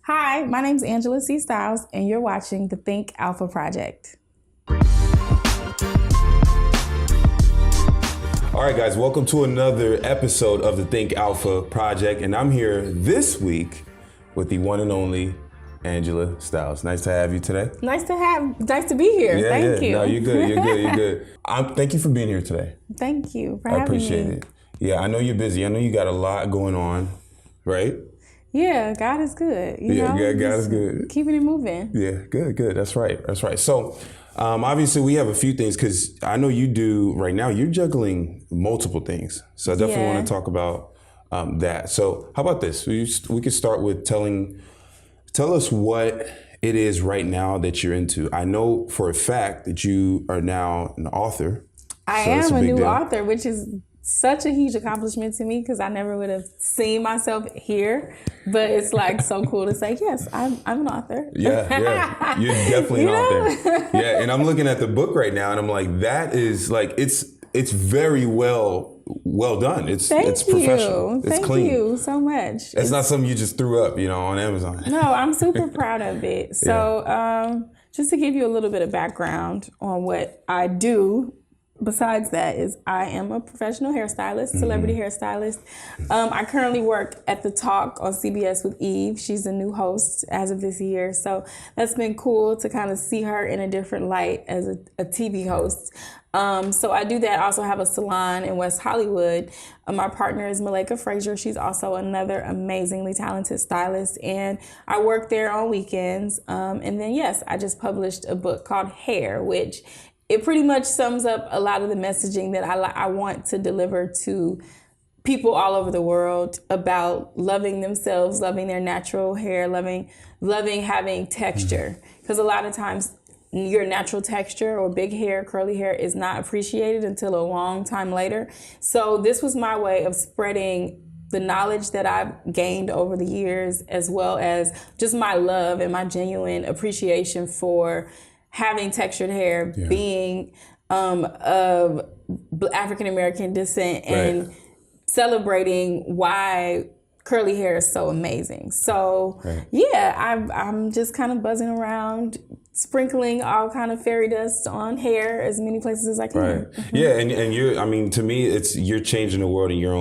Hi, my name's Angela C. Styles, and you're watching the Think Alpha Project. All right, guys, welcome to another episode of the Think Alpha Project, and I'm here this week with the one and only Angela Styles. Nice to have you today. Nice to be here. Thank you. No, you're good. You're good. Thank you for being here today. Thank you for having me. I appreciate it. Yeah, I know you're busy. I know you got a lot going on, right? Yeah, God is good. God is good. Keeping it moving. Yeah, good. That's right. So, obviously, we have a few things because I know you do right now. You're juggling multiple things, so I definitely want to talk about that. So, how about this? We could start with tell us what it is right now that you're into. I know for a fact that you are now an author. I am a new author, which is such a huge accomplishment to me because I never would have seen myself here. But it's like so cool to say, yes, I'm an author. Yeah. You're definitely an author. Yeah, and I'm looking at the book right now and I'm like, that is like, it's very well done. It's professional. It's clean. Thank you so much. It's not something you just threw up, on Amazon. No, I'm super proud of it. So just to give you a little bit of background on what I do, besides that is I am a professional hairstylist, celebrity hairstylist. I currently work at The Talk on CBS with Eve. She's a new host as of this year. So that's been cool to kind of see her in a different light as a TV host. So I do that. I also have a salon in West Hollywood. My partner is Malika Frazier. She's also another amazingly talented stylist. And I work there on weekends. And then, yes, I just published a book called Hair, which it pretty much sums up a lot of the messaging that I want to deliver to people all over the world about loving themselves, loving their natural hair, loving having texture. Because a lot of times your natural texture or big hair, curly hair is not appreciated until a long time later. So this was my way of spreading the knowledge that I've gained over the years, as well as just my love and my genuine appreciation for having textured hair, being of African American descent, and celebrating why curly hair is so amazing. So I'm just kind of buzzing around, sprinkling all kind of fairy dust on hair as many places as I can. Right. Yeah, and you're, to me, you're changing the world in your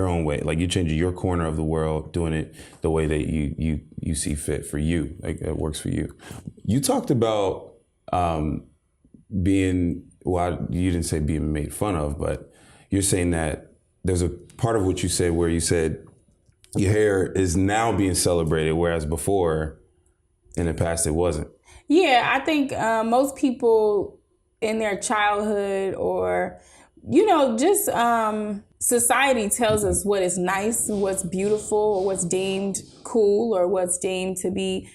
own way. Like you're changing your corner of the world, doing it the way that you see fit for you, like it works for you. You talked about you didn't say being made fun of, but you're saying that there's a part of what you said where you said your hair is now being celebrated, whereas before in the past it wasn't. Yeah, I think most people in their childhood or, just society tells us what is nice, what's beautiful, or what's deemed cool, or what's deemed to be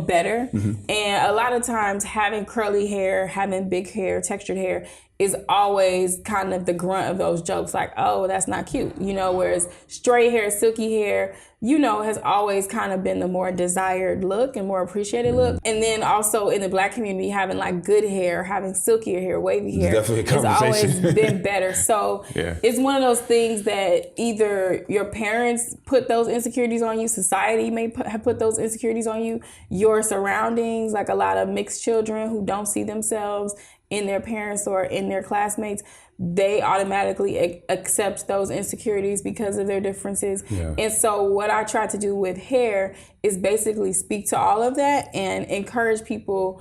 better. And a lot of times having curly hair, having big hair, textured hair is always kind of the grunt of those jokes, like, oh, that's not cute, whereas straight hair, silky hair, has always kind of been the more desired look and more appreciated look. And then also in the Black community, having like good hair, having silkier hair, wavy hair has always been better. So it's one of those things that either your parents put those insecurities on you, society may have put those insecurities on you, your surroundings, like a lot of mixed children who don't see themselves in their parents or in their classmates, they automatically accept those insecurities because of their differences. And so what I try to do with hair is basically speak to all of that and encourage people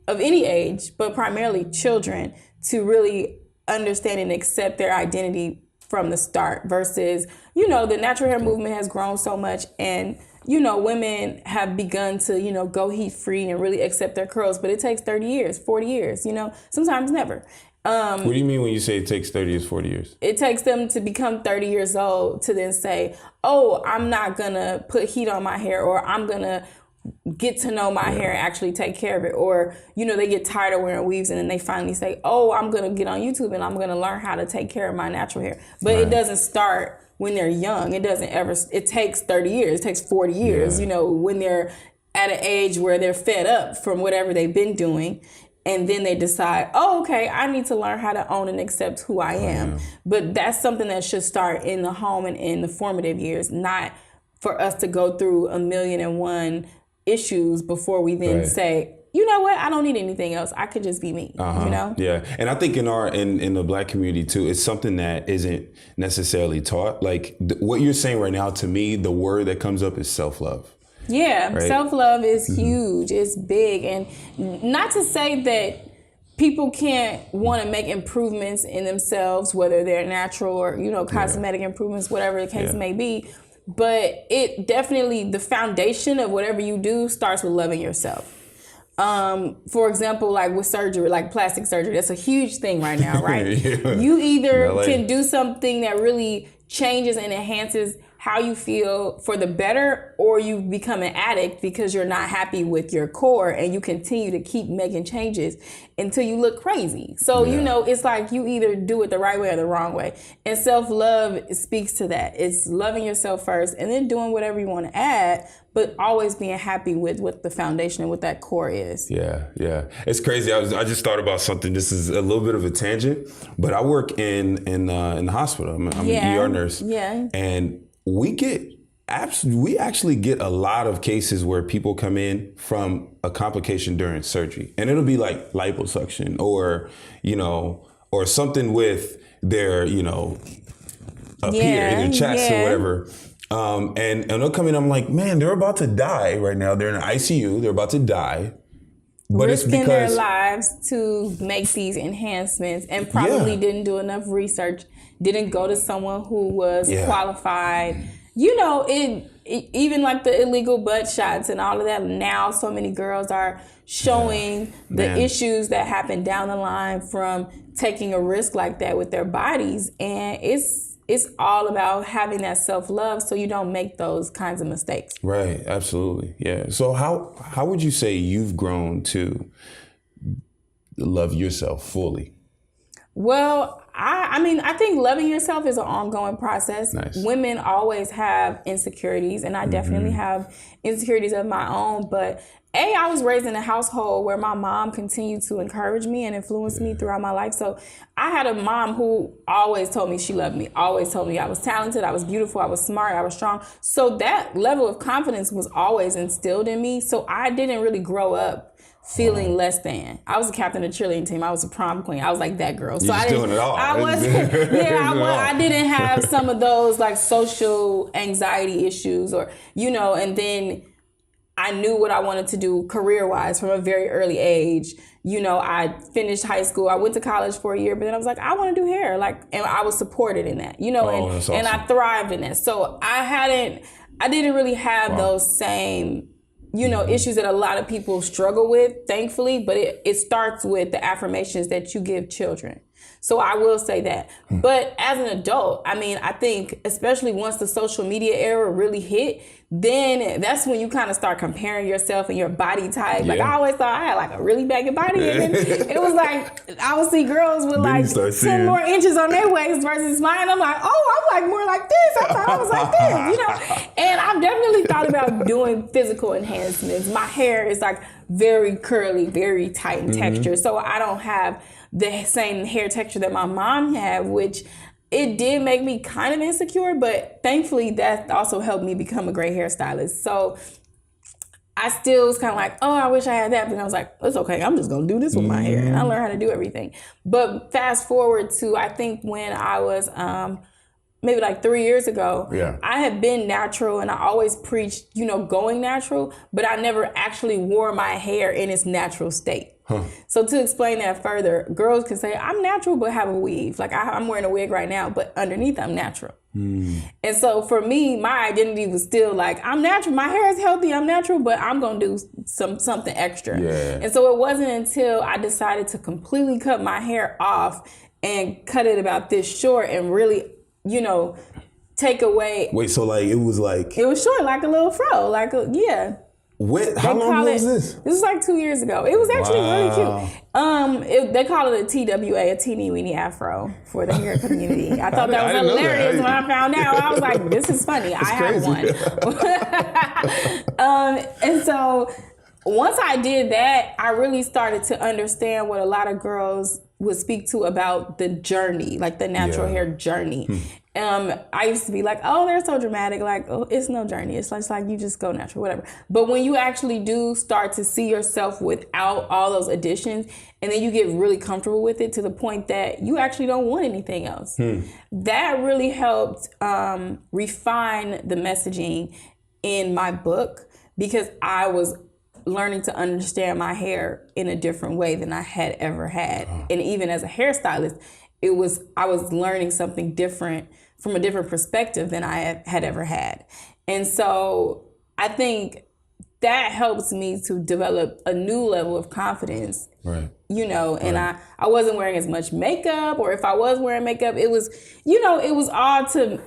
of any age, but primarily children, to really understand and accept their identity from the start versus, the natural hair movement has grown so much, and women have begun to, go heat free and really accept their curls, but it takes 30 years, 40 years, sometimes never. What do you mean when you say it takes 30 years, 40 years? It takes them to become 30 years old to then say, oh, I'm not going to put heat on my hair, or I'm going to get to know my hair and actually take care of it. Or, they get tired of wearing weaves and then they finally say, oh, I'm going to get on YouTube and I'm going to learn how to take care of my natural hair. But it doesn't start when they're young. It takes 30 years, it takes 40 years, when they're at an age where they're fed up from whatever they've been doing. And then they decide, oh, okay, I need to learn how to own and accept who I am. But that's something that should start in the home and in the formative years, not for us to go through 1,000,001 issues before we then say, you know what, I don't need anything else. I could just be me, you know? Yeah. And I think in the Black community too, it's something that isn't necessarily taught. Like what you're saying right now, to me, the word that comes up is self-love. Yeah. Right? Self-love is huge. It's big. And not to say that people can't want to make improvements in themselves, whether they're natural or, you know, cosmetic improvements, whatever the case may be. But it definitely, the foundation of whatever you do starts with loving yourself. For example, like with surgery, like plastic surgery, that's a huge thing right now, right? You either can do something that really changes and enhances how you feel for the better, or you become an addict because you're not happy with your core and you continue to keep making changes until you look crazy. So, you know, it's like you either do it the right way or the wrong way. And self-love speaks to that. It's loving yourself first and then doing whatever you want to add, but always being happy with what the foundation and what that core is. Yeah. It's crazy. I just thought about something. This is a little bit of a tangent, but I work in the hospital. I'm an ER nurse. Yeah. And we actually get a lot of cases where people come in from a complication during surgery, and it'll be like liposuction or, you know, or something with their, you know, up here in their chest or whatever. And they'll come in, I'm like, man, they're about to die right now. They're in the ICU. They're about to die. But risking it's because their lives to make these enhancements and probably didn't do enough research, didn't go to someone who was qualified. You know, it even like the illegal butt shots and all of that. Now so many girls are showing the issues that happen down the line from taking a risk like that with their bodies. And it's all about having that self-love so you don't make those kinds of mistakes. Right, absolutely. Yeah. So how would you say you've grown to love yourself fully? Well, I mean, I think loving yourself is an ongoing process. Nice. Women always have insecurities, and I definitely have insecurities of my own. But I was raised in a household where my mom continued to encourage me and influence me throughout my life. So I had a mom who always told me she loved me, always told me I was talented, I was beautiful, I was smart, I was strong. So that level of confidence was always instilled in me. So I didn't really grow up feeling less than. I was a captain of the cheerleading team. I was a prom queen. I was like that girl. So I didn't doing it all. I didn't have some of those like social anxiety issues or, you know, and then I knew what I wanted to do career-wise from a very early age. You know, I finished high school. I went to college for a year, but then I was like, I want to do hair. Like, and I was supported in that, you know, and I thrived in that. So I didn't really have those same, you know, issues that a lot of people struggle with, thankfully, but it starts with the affirmations that you give children. So I will say that. But as an adult, I mean, I think especially once the social media era really hit, then that's when you kind of start comparing yourself and your body type. Like I always thought I had like a really baggy body. And then it was like, I would see girls with like 10 more inches on their waist versus mine. I'm like, oh, I'm like more like this. I thought I was like this, you know? And I've definitely thought about doing physical enhancements. My hair is like very curly, very tight in texture. So I don't have the same hair texture that my mom had, which it did make me kind of insecure, but thankfully that also helped me become a great hairstylist. So I still was kind of like, oh, I wish I had that. But I was like, it's okay. I'm just going to do this with my hair. And I learned how to do everything. But fast forward to, I think when I was maybe like 3 years ago, I had been natural and I always preached, you know, going natural, but I never actually wore my hair in its natural state. So to explain that further, girls can say, I'm natural, but have a weave. Like I'm wearing a wig right now, but underneath I'm natural. And so for me, my identity was still like, I'm natural. My hair is healthy. I'm natural, but I'm going to do something extra. And so it wasn't until I decided to completely cut my hair off and cut it about this short and really, you know, take away. Wait, so like it was short, like a little fro, how long was this? This was like 2 years ago. It was actually really cute. They call it a TWA, a teeny weeny afro for the hair community. I thought that was hilarious when I found out. I was like, this is funny. I have one. And so once I did that, I really started to understand what a lot of girls would speak to about the journey, like the natural hair journey. I used to be like, oh, they're so dramatic. Like, oh, it's no journey. It's like you just go natural, whatever. But when you actually do start to see yourself without all those additions, and then you get really comfortable with it to the point that you actually don't want anything else, that really helped refine the messaging in my book, because I was learning to understand my hair in a different way than I had ever had. And even as a hairstylist, I was learning something different from a different perspective than I had ever had. And so I think that helps me to develop a new level of confidence. Right. And I wasn't wearing as much makeup, or if I was wearing makeup, it was, it was all to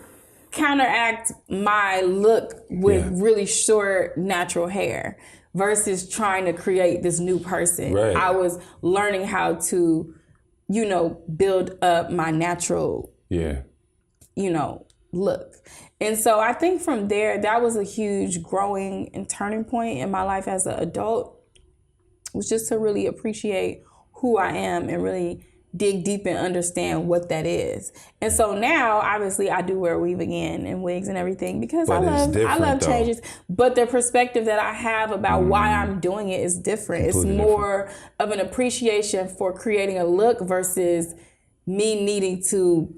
counteract my look with really short, natural hair versus trying to create this new person. Right. I was learning how to, build up my natural, look. And so I think from there, that was a huge growing and turning point in my life as an adult, was just to really appreciate who I am and really dig deep and understand what that is. And so now, obviously, I do wear weave again and wigs and everything, because I love changes. But the perspective that I have about why I'm doing it is different. Completely it's more of an appreciation for creating a look versus me needing to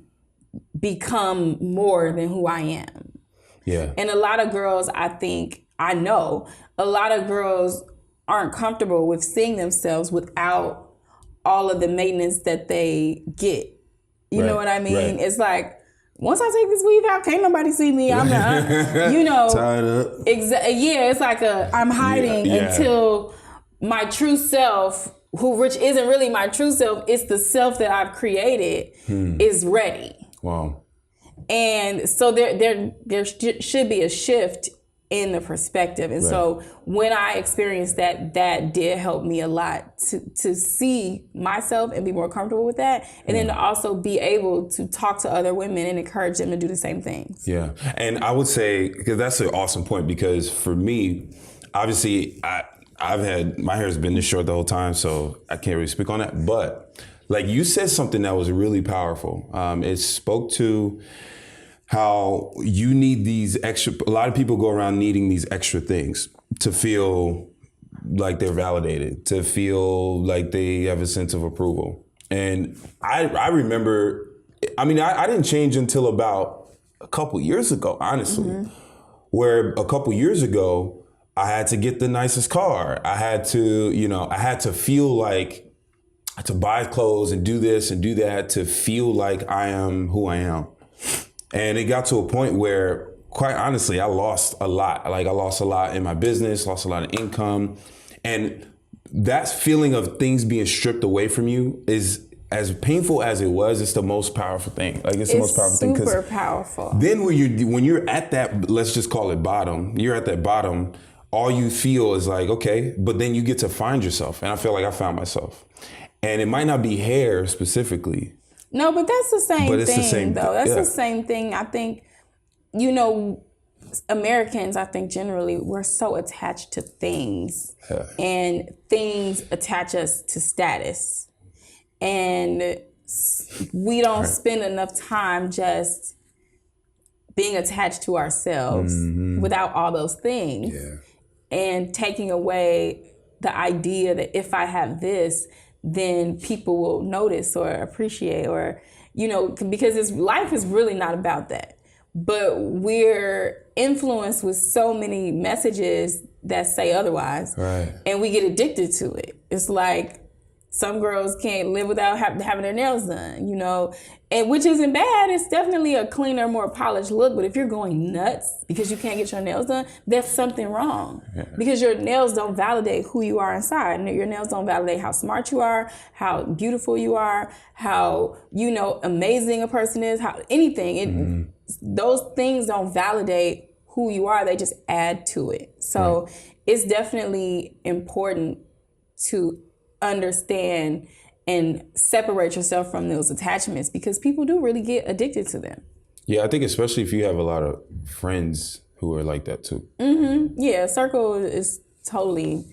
become more than who I am. Yeah. And a lot of girls, I know, a lot of girls aren't comfortable with seeing themselves without all of the maintenance that they get. You know what I mean? Right. It's like, once I take this weave out, can't nobody see me. I'm not, tied up. Yeah, it's like I'm hiding until my true self, which isn't really my true self, it's the self that I've created, is ready. Wow. And so there should be a shift in the perspective. And so when I experienced that did help me a lot to see myself and be more comfortable with that. And then to also be able to talk to other women and encourage them to do the same things. Yeah. And I would say, because that's an awesome point, because for me, obviously I've had, my hair has been this short the whole time, so I can't really speak on that. But like you said something that was really powerful. It spoke to how you need these extra, a lot of people go around needing these extra things to feel like they're validated, to feel like they have a sense of approval. And I remember, I didn't change until about a couple years ago, honestly, where a couple years ago, I had to get the nicest car. I had to feel like, I had to buy clothes and do this and do that to feel like I am who I am. And it got to a point where, quite honestly, I lost a lot. Like I lost a lot in my business, lost a lot of income. And that feeling of things being stripped away from you is, as painful as it was, it's the most powerful thing. Like it's the most powerful thing. Super powerful. Then when you're at that, let's just call it bottom, you're at that bottom, all you feel is like, okay, but then you get to find yourself. And I feel like I found myself. And it might not be hair specifically. No, but that's the same but it's thing, the same though. That's the same thing. I think, Americans, I think generally, we're so attached to things. Yeah. And things attach us to status. And we don't spend enough time just being attached to ourselves without all those things. Yeah. And taking away the idea that if I have this, then people will notice or appreciate, or, because life is really not about that. But we're influenced with so many messages that say otherwise. Right. And we get addicted to it. It's like some girls can't live without having their nails done, and which isn't bad. It's definitely a cleaner, more polished look. But if you're going nuts because you can't get your nails done, there's something wrong. Yeah. Because your nails don't validate who you are inside. Your nails don't validate how smart you are, how beautiful you are, how, amazing a person is, how anything. Those things don't validate who you are. They just add to it. So it's definitely important to understand and separate yourself from those attachments, because people do really get addicted to them. Yeah, I think especially if you have a lot of friends who are like that too. Yeah, circle is totally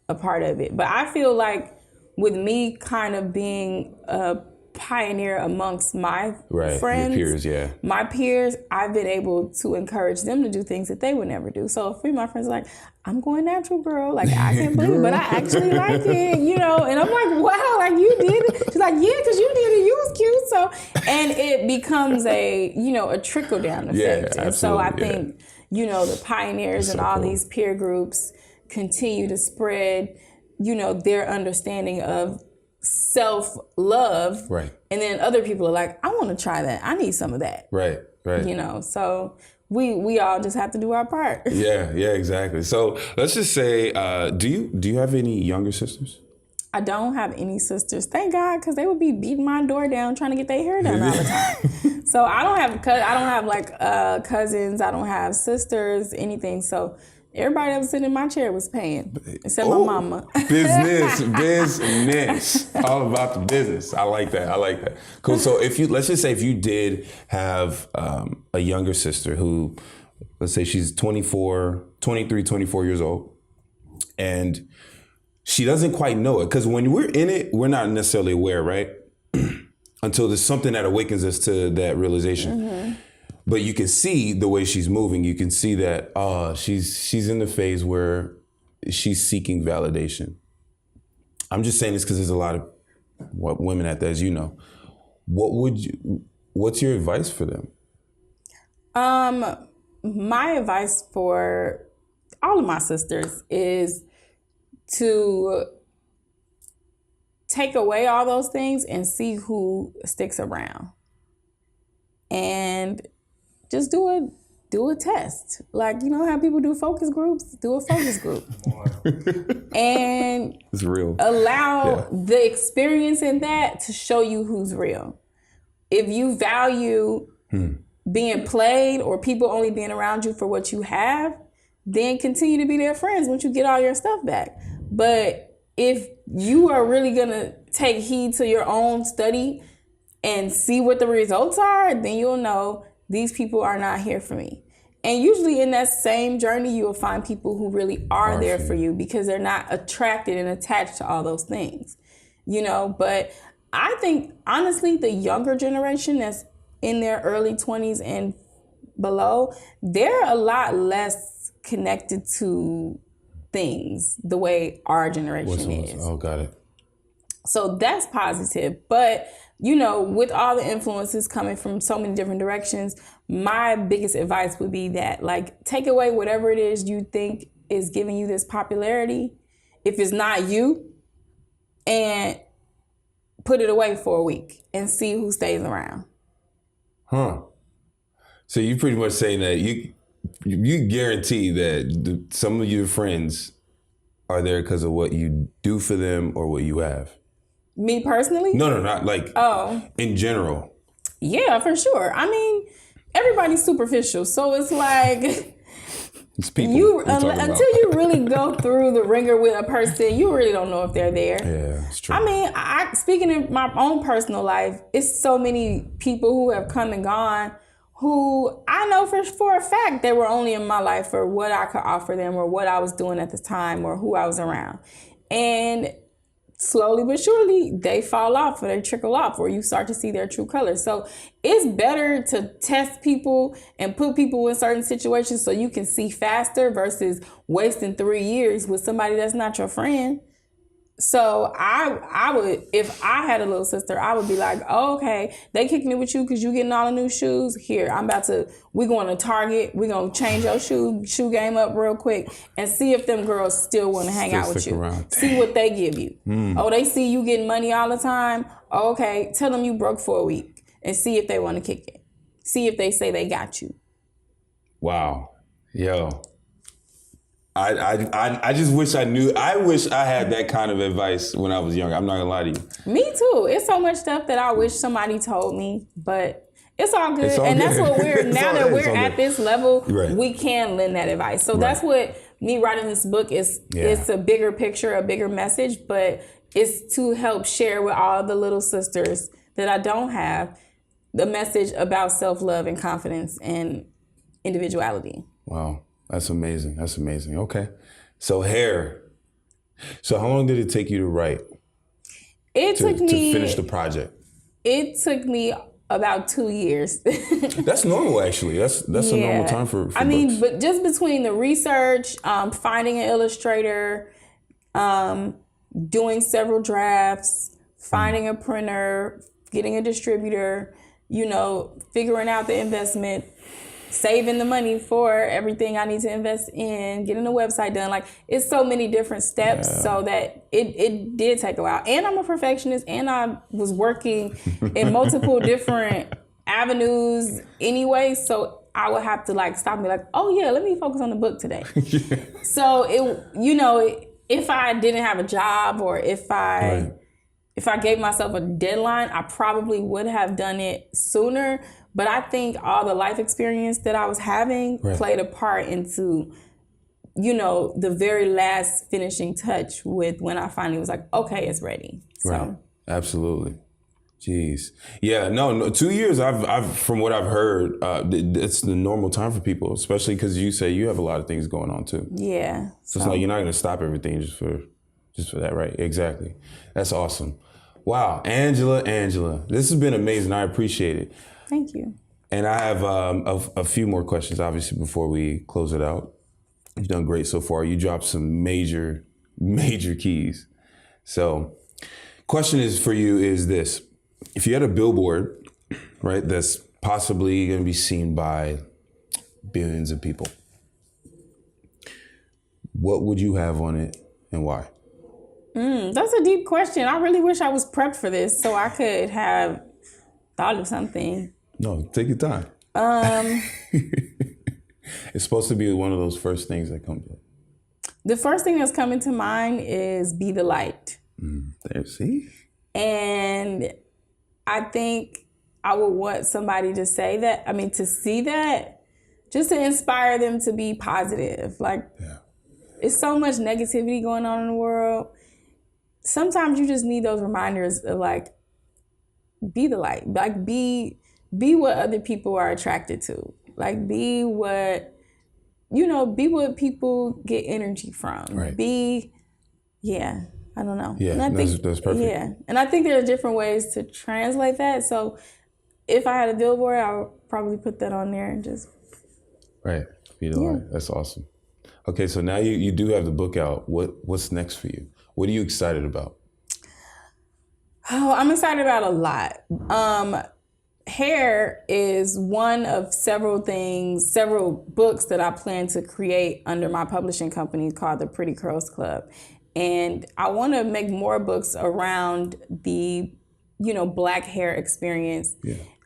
a part of it. But I feel like with me kind of being a pioneer amongst my Right. friends, Your peers, yeah. my peers, I've been able to encourage them to do things that they would never do. So a few of my friends are like, I'm going natural, girl. Like, I can't believe it, but I actually like it, you know? And I'm like, wow, like you did it. She's like, yeah, because you did it. You was cute. So, and it becomes a, you know, a trickle down effect. Yeah, and so I absolutely, think, you know, the pioneers and all these peer groups continue to spread, you know, their understanding of self-love. Right. And then other people are like, I want to try that. I need some of that. Right. You know, so we all just have to do our part. Yeah, exactly. So let's just say, do you have any younger sisters? I don't have any sisters, thank God, because they would be beating my door down trying to get their hair done all the time. So I don't have like cousins. I don't have sisters, anything. So everybody that was sitting in my chair was paying, except my mama. business, all about the business. I like that. Cool. So let's just say if you did have a younger sister who, let's say she's 23, 24 years old, and she doesn't quite know it, because when we're in it, we're not necessarily aware, right? Until there's something that awakens us to that realization. Mm-hmm. But you can see the way she's moving. You can see that she's in the phase where she's seeking validation. I'm just saying this because there's a lot of women out there, as you know. What's your advice for them? My advice for all of my sisters is to take away all those things and see who sticks around. And just do a test. Like, you know how people do focus groups? Do a focus group. And it's real. Allow the experience in that to show you who's real. If you value being played or people only being around you for what you have, then continue to be their friends once you get all your stuff back. But if you are really gonna take heed to your own study and see what the results are, then you'll know these people are not here for me. And usually in that same journey, you will find people who really are there for you because they're not attracted and attached to all those things, you know? But I think, honestly, the younger generation that's in their early 20s and below, they're a lot less connected to things the way our generation is. Oh, got it. So that's positive. But, you know, with all the influences coming from so many different directions, my biggest advice would be that, like, take away whatever it is you think is giving you this popularity, if it's not you, and put it away for a week and see who stays around. So you pretty much saying that you guarantee that some of your friends are there because of what you do for them or what you have? Me personally? No, not like in general. Yeah, for sure. I mean, everybody's superficial, so it's like it's people until you really go through the ringer with a person, you really don't know if they're there. Yeah, it's true. I mean, speaking of my own personal life, it's so many people who have come and gone who I know for a fact they were only in my life for what I could offer them or what I was doing at the time or who I was around. And slowly but surely, they fall off or they trickle off or you start to see their true colors. So it's better to test people and put people in certain situations so you can see faster versus wasting 3 years with somebody that's not your friend. So I would, if I had a little sister, I would be like, oh, okay, they kicking it with you because you getting all the new shoes. Here, we're going to Target. We're going to change your shoe game up real quick and see if them girls still want to hang out with you. See what they give you. Oh, they see you getting money all the time. Oh, okay, tell them you broke for a week and see if they want to kick it. See if they say they got you. Wow. Yo. I just wish I knew. I wish I had that kind of advice when I was younger. I'm not gonna lie to you. Me too. It's so much stuff that I wish somebody told me, but it's all good. That's what we're now that we're at this level, we can lend that advice. So that's what me writing this book is. It's a bigger picture, a bigger message, but it's to help share with all the little sisters that I don't have the message about self-love and confidence and individuality. Wow. That's amazing. Okay. So hair. So how long did it take you to write? It took me to finish the project. It took me about 2 years. That's normal, actually. That's a normal time for I mean, books. but just between the research, finding an illustrator, doing several drafts, finding a printer, getting a distributor, figuring out the investment, saving the money for everything I need to invest in, getting the website done. Like, it's so many different steps so that it did take a while. And I'm a perfectionist, and I was working in multiple different avenues anyway. So I would have to stop and be like, oh yeah, let me focus on the book today. So if I didn't have a job, or if I gave myself a deadline, I probably would have done it sooner. But I think all the life experience that I was having played a part into, the very last finishing touch with when I finally was like, okay, it's ready. So. Right. Absolutely. Jeez. Yeah, no, 2 years, I've from what I've heard, it's the normal time for people, especially because you say you have a lot of things going on too. Yeah. So it's like you're not going to stop everything just for that, right? Exactly. That's awesome. Wow. Angela, this has been amazing. I appreciate it. Thank you. And I have a few more questions, obviously, before we close it out. You've done great so far. You dropped some major keys. So question is for you is this. If you had a billboard, right, that's possibly going to be seen by billions of people, what would you have on it and why? That's a deep question. I really wish I was prepped for this so I could have thought of something. No, take your time. It's supposed to be one of those first things that comes up. The first thing that's coming to mind is be the light. There, see? And I think I would want somebody to say that, to see that, just to inspire them to be positive. It's so much negativity going on in the world. Sometimes you just need those reminders of be the light. Be what other people are attracted to. Be what people get energy from. Right. I don't know. Yeah, and I think, that's perfect. Yeah, and I think there are different ways to translate that. So if I had a billboard, I would probably put that on there and just... Right, be the light. That's awesome. Okay, so now you do have the book out. What's next for you? What are you excited about? Oh, I'm excited about a lot. Hair is one of several books that I plan to create under my publishing company called the Pretty Curls Club. And I want to make more books around the, Black hair experience,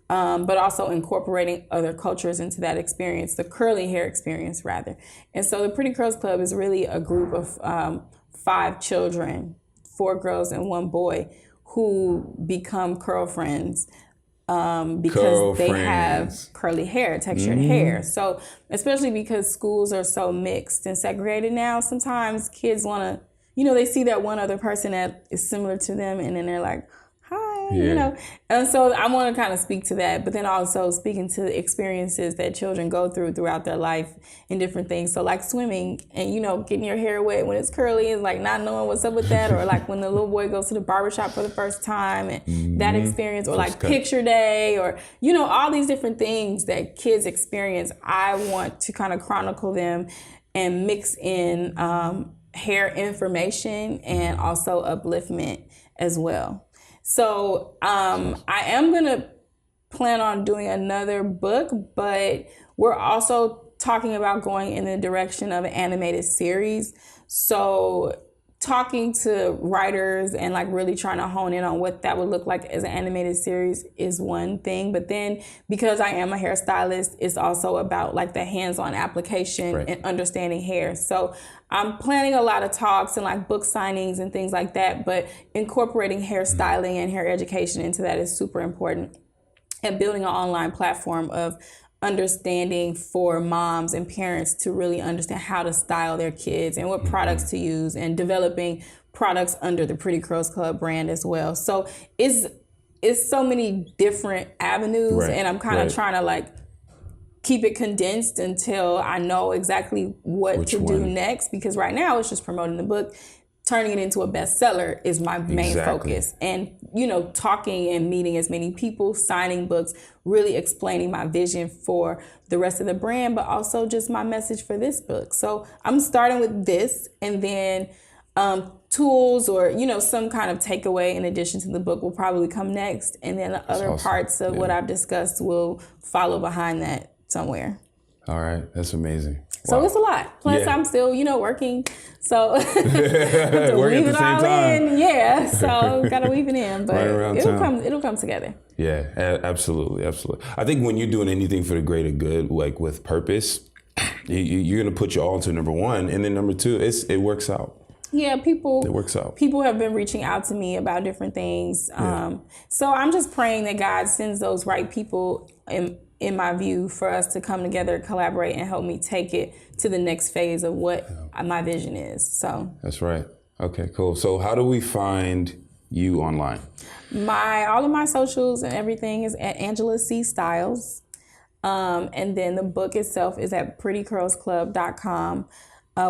but also incorporating other cultures into that experience, the curly hair experience, rather. And so the Pretty Curls Club is really a group of 5 children, 4 girls and 1 boy, who become curl friends because they have curly hair, textured hair. So especially because schools are so mixed and segregated now, sometimes kids want to, they see that one other person that is similar to them, and then they're like, hi, And so I want to kind of speak to that, but then also speaking to the experiences that children go throughout their life and different things. So like swimming and, getting your hair wet when it's curly and not knowing what's up with that, or when the little boy goes to the barbershop for the first time and that experience, or picture day, or, all these different things that kids experience. I want to kind of chronicle them and mix in hair information and also upliftment as well. So I am going to plan on doing another book, but we're also talking about going in the direction of an animated series. So talking to writers and really trying to hone in on what that would look like as an animated series is one thing. But then because I am a hairstylist, it's also about the hands-on application and understanding hair. So I'm planning a lot of talks and book signings and things like that, but incorporating hairstyling and hair education into that is super important. And building an online platform of understanding for moms and parents to really understand how to style their kids and what products to use, and developing products under the Pretty Curls Club brand as well. So it's so many different avenues, and I'm kind of trying to keep it condensed until I know exactly what to do next, because right now it's just promoting the book. turning it into a bestseller is my main focus. And, talking and meeting as many people, signing books, really explaining my vision for the rest of the brand, but also just my message for this book. So I'm starting with this, and then tools or, some kind of takeaway in addition to the book will probably come next. And then other parts of what I've discussed will follow behind that somewhere. All right. That's amazing. So it's a lot. Plus, I'm still, working. So to weave it all in. Yeah. So got to weave it in. But it'll come together. Yeah, absolutely. Absolutely. I think when you're doing anything for the greater good, like with purpose, you're going to put your all into number one. And then number two, it works out. Yeah, it works out. People have been reaching out to me about different things. So I'm just praying that God sends those right people in my view for us to come together, collaborate, and help me take it to the next phase of what my vision is. So that's right. Okay, cool. So how do we find you online? All of my socials and everything is at Angela C. Styles. And then the book itself is at prettycurlsclub.com.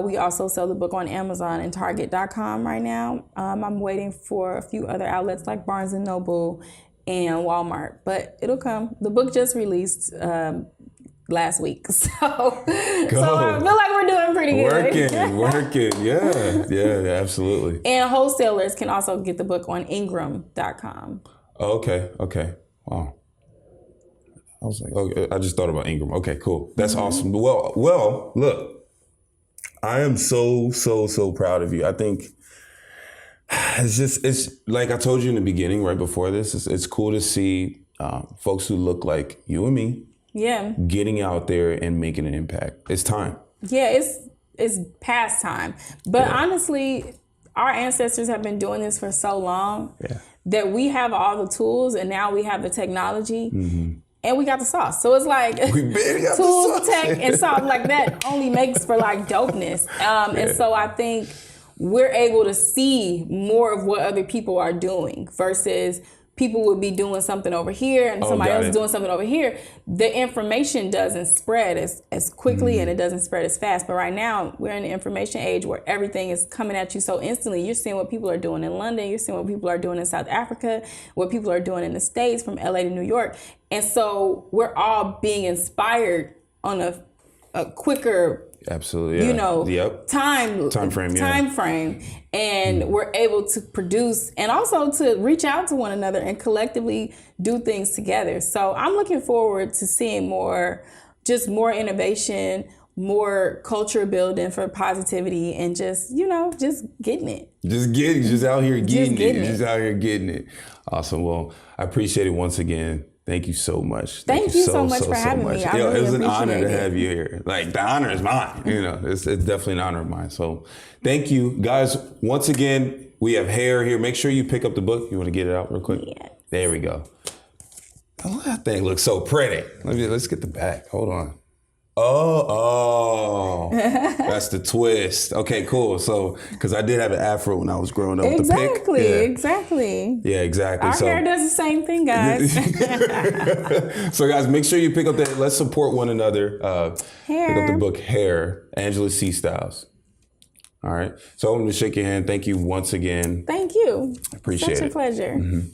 We also sell the book on Amazon and Target.com right now. I'm waiting for a few other outlets like Barnes & Noble and Walmart, but it'll come. The book just released last week, so I feel like we're doing pretty good. Working, yeah, absolutely. And wholesalers can also get the book on Ingram.com. Okay, wow. I was like, I just thought about Ingram. Okay, cool. That's awesome. Well, look. I am so proud of you. I think it's like I told you in the beginning, right before this, it's cool to see folks who look like you and me getting out there and making an impact. It's time. Yeah, it's past time. But honestly, our ancestors have been doing this for so long that we have all the tools and now we have the technology. Mm-hmm. And we got the sauce. So it's like tools, tech, and sauce like that only makes for like dopeness. And so I think we're able to see more of what other people are doing versus people would be doing something over here and somebody else is doing something over here. The information doesn't spread as quickly and it doesn't spread as fast. But right now, we're in the information age where everything is coming at you so instantly. You're seeing what people are doing in London. You're seeing what people are doing in South Africa, what people are doing in the States, from LA to New York. And so we're all being inspired on a quicker time frame, and we're able to produce and also to reach out to one another and collectively do things together. So I'm looking forward to seeing more innovation, more culture building for positivity, and just getting it. Just out here getting it. Awesome. Well, I appreciate it once again. Thank you so much. Thank you so much for having me. It was an honor to have you here. Like, the honor is mine. It's definitely an honor of mine. So thank you. Guys, once again, we have hair here. Make sure you pick up the book. You want to get it out real quick? Yes. There we go. Oh, that thing looks so pretty. Let's get the back. Hold on. Oh, that's the twist. Okay, cool. So, because I did have an afro when I was growing up with the pick. Exactly. Yeah, exactly. Our hair does the same thing, guys. So, guys, make sure you pick up that. Let's support one another. Hair. Pick up the book, Hair, Angela C. Styles. All right. So, I'm going to shake your hand. Thank you once again. Thank you. Appreciate it. Such a pleasure. Mm-hmm.